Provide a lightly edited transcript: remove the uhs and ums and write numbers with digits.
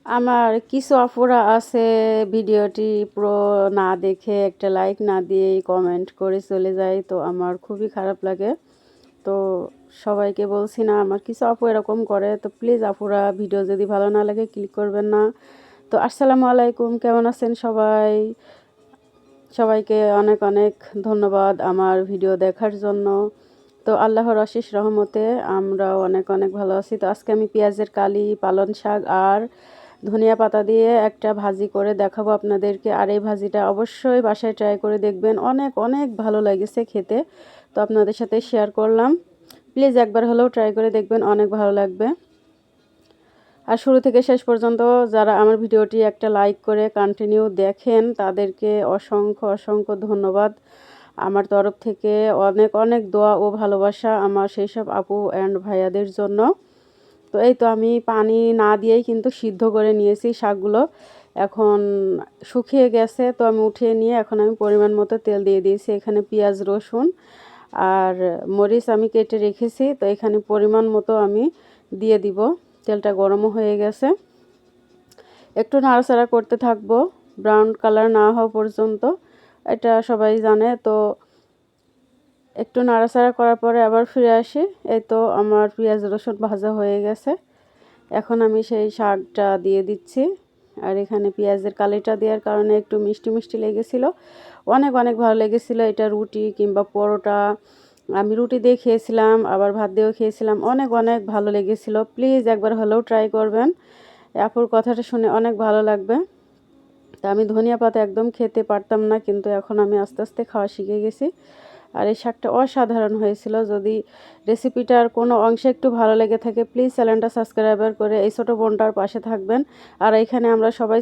আমার কিছু আপুরা আছে ভিডিওটি পুরো না দেখে একটা লাইক না দিয়েই কমেন্ট করে চলে যায়, তো আমার খুবই খারাপ লাগে। তো সবাইকে বলছি না, আমার কিছু আপু এরকম করে, তো প্লিজ আপুরা ভিডিও যদি ভালো না লাগে ক্লিক করবেন না। তো আসসালামু আলাইকুম, কেমন আছেন সবাই? সবাইকে অনেক অনেক ধন্যবাদ আমার ভিডিও দেখার জন্য। তো আল্লাহর অশেষ রহমতে আমরাও অনেক অনেক ভালো আছি। তো আজকে আমি পেঁয়াজের কালি, পালং শাক আর ধনিয়া পাতা দিয়ে একটা ভাজি করে দেখাবো আপনাদেরকে। আর এই ভাজিটা অবশ্যই বাসায় ট্রাই করে দেখবেন, অনেক অনেক ভালো লেগেছে খেতে। তো আপনাদের সাথে শেয়ার করলাম, প্লিজ একবার হলেও ট্রাই করে দেখবেন, অনেক ভালো লাগবে। আর শুরু থেকে শেষ পর্যন্ত যারা আমার ভিডিওটি একটা লাইক করে কন্টিনিউ দেখেন তাদেরকে অসংখ্য অসংখ্য ধন্যবাদ আমার তরফ থেকে। অনেক অনেক দোয়া ও ভালোবাসা আমার সেই সব আপু অ্যান্ড ভাইয়াদের জন্য। তো এই তো আমি পানি না দিয়েই কিন্তু সিদ্ধ করে নিয়েছি শাকগুলো, এখন শুকিয়ে গেছে। তো আমি উঠিয়ে নিয়ে এখন আমি পরিমাণ মতো তেল দিয়ে দিয়েছি। এখানে পেঁয়াজ, রসুন আর মরিচ আমি কেটে রেখেছি, তো এখানে পরিমাণ মতো আমি দিয়ে দিব। তেলটা গরমও হয়ে গেছে, একটু নাড়াচাড়া করতে থাকবো ব্রাউন কালার না হওয়া পর্যন্ত, এটা সবাই জানে। তো একটু নাড়াচাড়া করার পরে আবার ফিরে আসি। এই তো আমার পেঁয়াজ রসুন ভাজা হয়ে গেছে, এখন আমি সেই শাকটা দিয়ে দিচ্ছি। আর এখানে পেঁয়াজের কালিটা দেওয়ার কারণে একটু মিষ্টি মিষ্টি লেগেছিলো, অনেক অনেক ভালো লেগেছিলো। এটা রুটি কিংবা পরোটা, আমি রুটি দিয়ে খেয়েছিলাম, আবার ভাত দিয়েও খেয়েছিলাম, অনেক অনেক ভালো লেগেছিলো। প্লিজ একবার হলেও ট্রাই করবেন, আপুর কথাটা শুনে অনেক ভালো লাগবে। তা আমি ধনিয়া পাতা একদম খেতে পারতাম না, কিন্তু এখন আমি আস্তে আস্তে খাওয়া শিখে গেছি। আর এই শাকটা অসাধারণ হয়েছিল। যদি রেসিপিটার কোনো অংশে একটু ভালো লেগে থাকে প্লিজ চ্যানেলটা সাবস্ক্রাইবার করে এই ছোটো বোনটার পাশে থাকবেন। আর এখানে আমরা সবাই